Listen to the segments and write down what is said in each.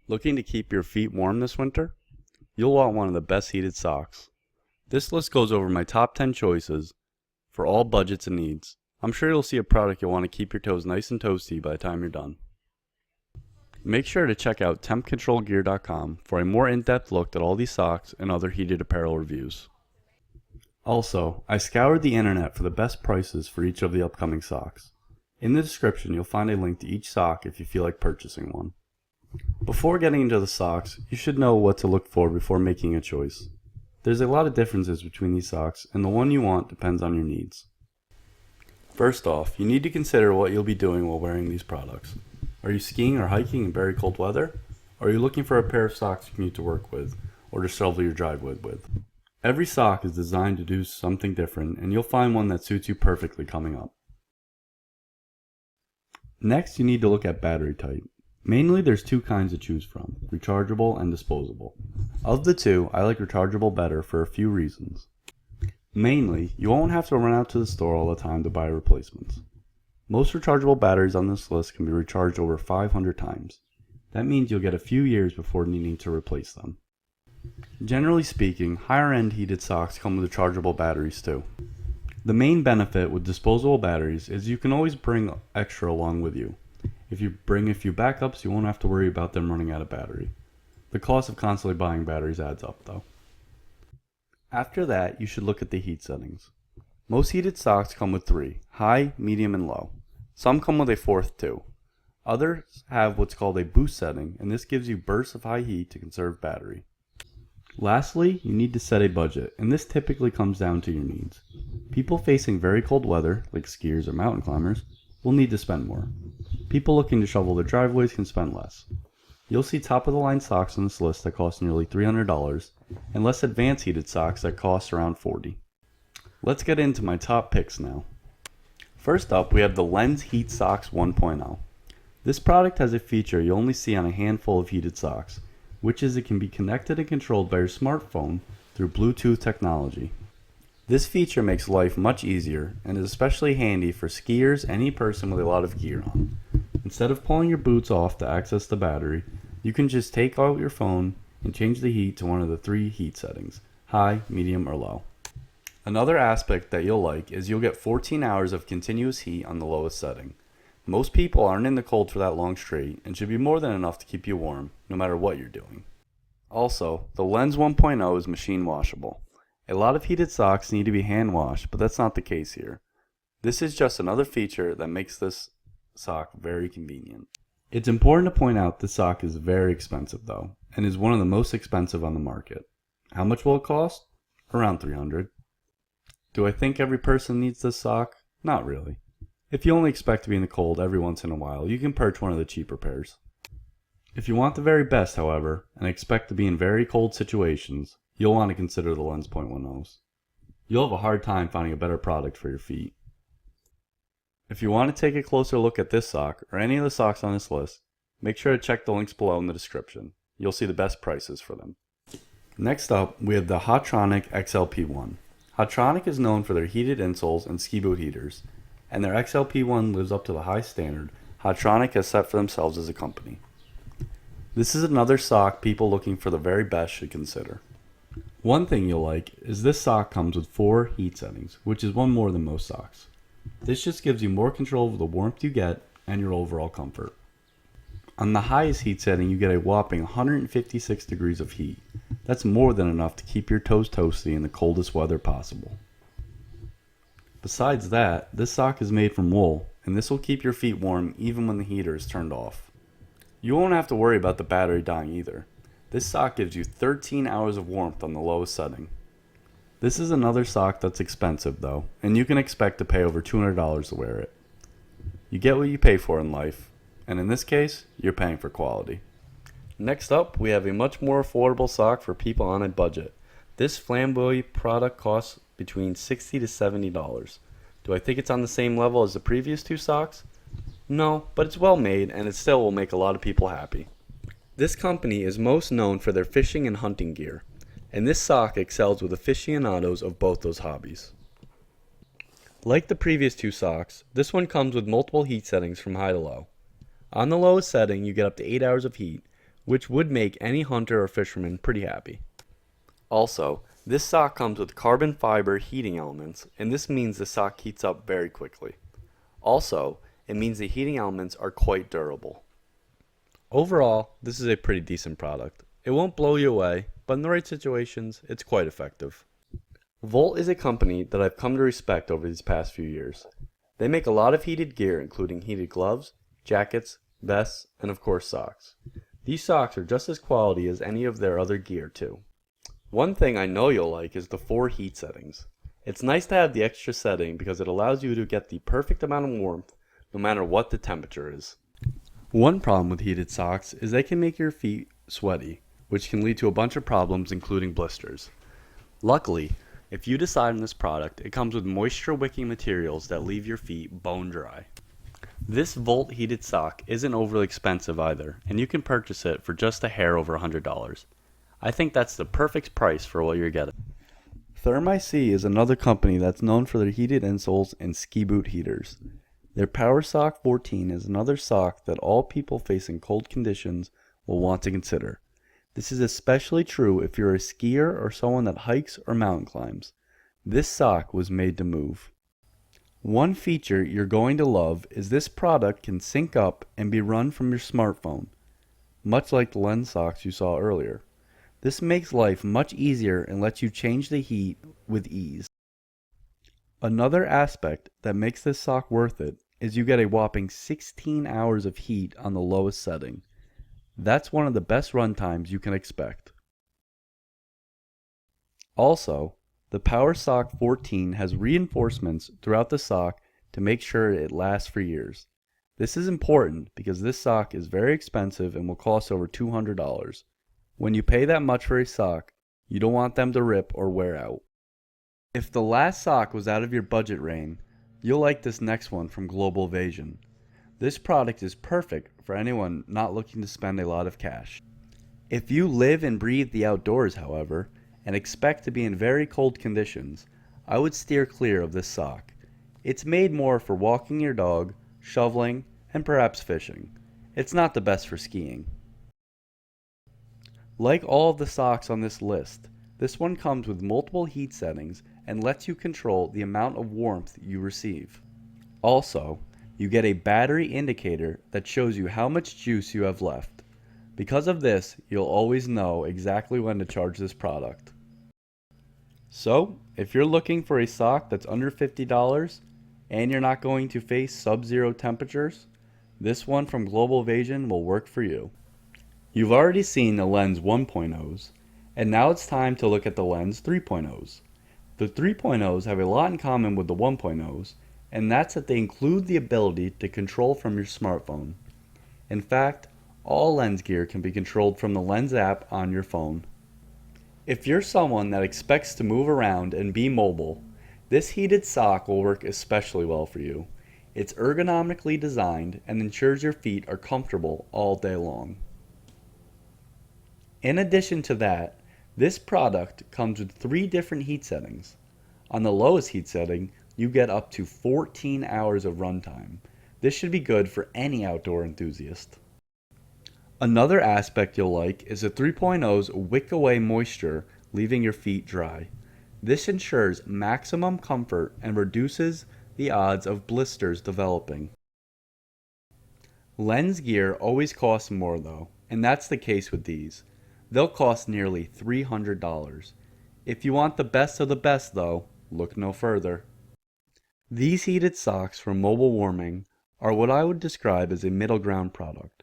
Looking to keep your feet warm this winter? You'll want one of the best heated socks. This list goes over my top 10 choices for all budgets and needs. I'm sure you'll see a product you'll want to keep your toes nice and toasty by the time you're done. Make sure to check out tempcontrolgear.com for a more in-depth look at all these socks and other heated apparel reviews. Also, I scoured the internet for the best prices for each of the upcoming socks. In the description, you'll find a link to each sock if you feel like purchasing one. Before getting into the socks, you should know what to look for before making a choice. There's a lot of differences between these socks, and the one you want depends on your needs. First off, you need to consider what you'll be doing while wearing these products. Are you skiing or hiking in very cold weather? Or are you looking for a pair of socks to commute to work with, or to shovel your driveway with? Every sock is designed to do something different, and you'll find one that suits you perfectly coming up. Next, you need to look at battery type. Mainly there's two kinds to choose from, rechargeable and disposable. Of the two, I like rechargeable better for a few reasons. Mainly, you won't have to run out to the store all the time to buy replacements. Most rechargeable batteries on this list can be recharged over 500 times. That means you'll get a few years before needing to replace them. Generally speaking, higher end heated socks come with rechargeable batteries too. The main benefit with disposable batteries is you can always bring extra along with you. If you bring a few backups, you won't have to worry about them running out of battery. The cost of constantly buying batteries adds up though. After that, you should look at the heat settings. Most heated socks come with 3, high, medium, and low. Some come with a 4th too. Others have what's called a boost setting, and this gives you bursts of high heat to conserve battery. Lastly, you need to set a budget, and this typically comes down to your needs. People facing very cold weather, like skiers or mountain climbers, will need to spend more. People looking to shovel their driveways can spend less. You'll see top-of-the-line socks on this list that cost nearly $300, and less advanced heated socks that cost around $40. Let's get into my top picks now. First up, we have the Lenz Heat Socks 1.0. This product has a feature you only see on a handful of heated socks, which is it can be connected and controlled by your smartphone through Bluetooth technology. This feature makes life much easier and is especially handy for skiers and any person with a lot of gear on. Instead of pulling your boots off to access the battery, you can just take out your phone and change the heat to one of the 3 heat settings, high, medium, or low. Another aspect that you'll like is you'll get 14 hours of continuous heat on the lowest setting. Most people aren't in the cold for that long straight and should be more than enough to keep you warm, no matter what you're doing. Also, the Lenz 1.0 is machine washable. A lot of heated socks need to be hand washed, but that's not the case here. This is just another feature that makes this sock very convenient. It's important to point out this sock is very expensive though, and is one of the most expensive on the market. How much will it cost? Around $300. Do I think every person needs this sock? Not really. If you only expect to be in the cold every once in a while, you can purchase one of the cheaper pairs. If you want the very best, however, and expect to be in very cold situations, you'll want to consider the Lenz 1.0s. You'll have a hard time finding a better product for your feet. If you want to take a closer look at this sock, or any of the socks on this list, make sure to check the links below in the description. You'll see the best prices for them. Next up, we have the Hotronic XLP One. Hotronic is known for their heated insoles and ski boot heaters, and their XLP One lives up to the high standard Hotronic has set for themselves as a company. This is another sock people looking for the very best should consider. One thing you'll like is this sock comes with 4 heat settings, which is one more than most socks. This just gives you more control over the warmth you get and your overall comfort. On the highest heat setting, you get a whopping 156 degrees of heat. That's more than enough to keep your toes toasty in the coldest weather possible. Besides that, this sock is made from wool, and this will keep your feet warm even when the heater is turned off. You won't have to worry about the battery dying either. This sock gives you 13 hours of warmth on the lowest setting. This is another sock that's expensive though, and you can expect to pay over $200 to wear it. You get what you pay for in life, and in this case, you're paying for quality. Next up, we have a much more affordable sock for people on a budget. This Flambeau product costs between $60 to $70. Do I think it's on the same level as the previous 2 socks? No, but it's well made and it still will make a lot of people happy. This company is most known for their fishing and hunting gear, and this sock excels with aficionados of both those hobbies. Like the previous 2 socks, this one comes with multiple heat settings from high to low. On the lowest setting, you get up to 8 hours of heat, which would make any hunter or fisherman pretty happy. Also, this sock comes with carbon fiber heating elements, and this means the sock heats up very quickly. Also, it means the heating elements are quite durable. Overall, this is a pretty decent product. It won't blow you away, but in the right situations, it's quite effective. Volt is a company that I've come to respect over these past few years. They make a lot of heated gear, including heated gloves, jackets, vests, and of course socks. These socks are just as quality as any of their other gear too. One thing I know you'll like is the 4 heat settings. It's nice to have the extra setting because it allows you to get the perfect amount of warmth no matter what the temperature is. One problem with heated socks is they can make your feet sweaty, which can lead to a bunch of problems including blisters. Luckily, if you decide on this product, it comes with moisture wicking materials that leave your feet bone dry. This Volt heated sock isn't overly expensive either, and you can purchase it for just a hair over $100. I think that's the perfect price for what you're getting. Therm IC is another company that's known for their heated insoles and ski boot heaters. Their Power Sock 14 is another sock that all people facing cold conditions will want to consider. This is especially true if you're a skier or someone that hikes or mountain climbs. This sock was made to move. One feature you're going to love is this product can sync up and be run from your smartphone, much like the Lenz socks you saw earlier. This makes life much easier and lets you change the heat with ease. Another aspect that makes this sock worth it is you get a whopping 16 hours of heat on the lowest setting. That's one of the best run times you can expect. Also, the Power Sock 14 has reinforcements throughout the sock to make sure it lasts for years. This is important because this sock is very expensive and will cost over $200. When you pay that much for a sock, you don't want them to rip or wear out. If the last sock was out of your budget range, you'll like this next one from Global Vasion. This product is perfect for anyone not looking to spend a lot of cash. If you live and breathe the outdoors, however, and expect to be in very cold conditions, I would steer clear of this sock. It's made more for walking your dog, shoveling, and perhaps fishing. It's not the best for skiing. Like all of the socks on this list, this one comes with multiple heat settings and lets you control the amount of warmth you receive. Also, you get a battery indicator that shows you how much juice you have left. Because of this, you'll always know exactly when to charge this product. So, if you're looking for a sock that's under $50 and you're not going to face sub-zero temperatures, this one from Global Vasion will work for you. You've already seen the Lenz 1.0s, and now it's time to look at the Lenz 3.0s. The 3.0s have a lot in common with the 1.0s, and that's that they include the ability to control from your smartphone. In fact, all Lenz gear can be controlled from the Lenz app on your phone. If you're someone that expects to move around and be mobile, this heated sock will work especially well for you. It's ergonomically designed and ensures your feet are comfortable all day long. In addition to that, this product comes with 3 different heat settings. On the lowest heat setting, you get up to 14 hours of runtime. This should be good for any outdoor enthusiast. Another aspect you'll like is the 3.0's wick away moisture, leaving your feet dry. This ensures maximum comfort and reduces the odds of blisters developing. Lenz gear always costs more though, and that's the case with these. They'll cost nearly $300. If you want the best of the best though, look no further. These heated socks from Mobile Warming are what I would describe as a middle ground product.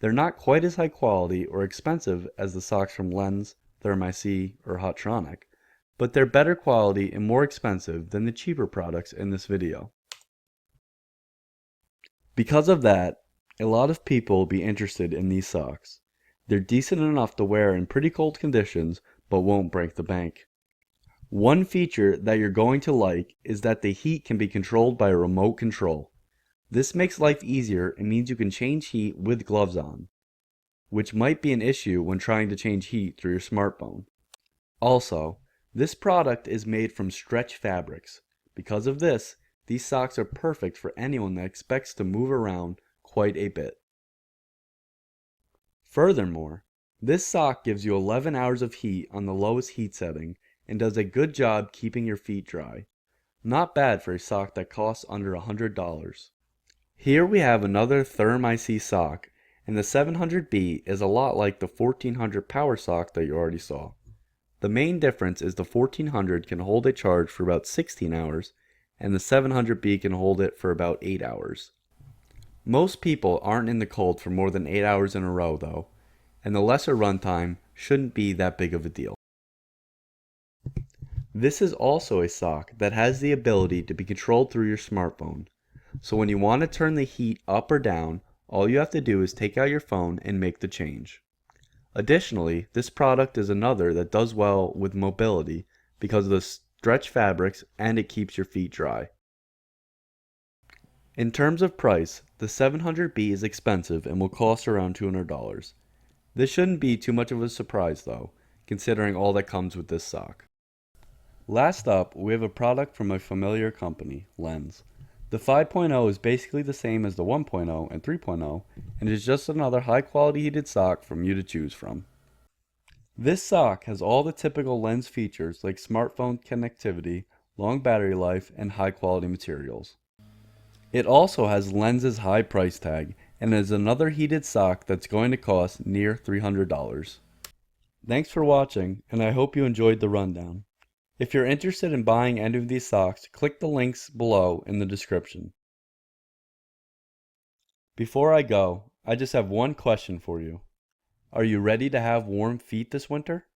They're not quite as high quality or expensive as the socks from Lenz, Therm IC, or Hotronic, but they're better quality and more expensive than the cheaper products in this video. Because of that, a lot of people will be interested in these socks. They're decent enough to wear in pretty cold conditions, but won't break the bank. One feature that you're going to like is that the heat can be controlled by a remote control. This makes life easier and means you can change heat with gloves on, which might be an issue when trying to change heat through your smartphone. Also, this product is made from stretch fabrics. Because of this, these socks are perfect for anyone that expects to move around quite a bit. Furthermore, this sock gives you 11 hours of heat on the lowest heat setting and does a good job keeping your feet dry. Not bad for a sock that costs under $100. Here we have another Therm IC sock, and the 700B is a lot like the 1400 power sock that you already saw. The main difference is the 1400 can hold a charge for about 16 hours, and the 700B can hold it for about 8 hours. Most people aren't in the cold for more than 8 hours in a row though, and the lesser runtime shouldn't be that big of a deal. This is also a sock that has the ability to be controlled through your smartphone. So when you want to turn the heat up or down, all you have to do is take out your phone and make the change. Additionally, this product is another that does well with mobility because of the stretch fabrics and it keeps your feet dry. In terms of price, the 700B is expensive and will cost around $200. This shouldn't be too much of a surprise though, considering all that comes with this sock. Last up, we have a product from a familiar company, Lenz. The 5.0 is basically the same as the 1.0 and 3.0 and is just another high quality heated sock from you to choose from. This sock has all the typical Lenz features like smartphone connectivity, long battery life, and high quality materials. It also has Lenz's high price tag and is another heated sock that's going to cost near $300. Thanks for watching, and I hope you enjoyed the rundown. If you're interested in buying any of these socks, click the links below in the description. Before I go, I just have one question for you. Are you ready to have warm feet this winter?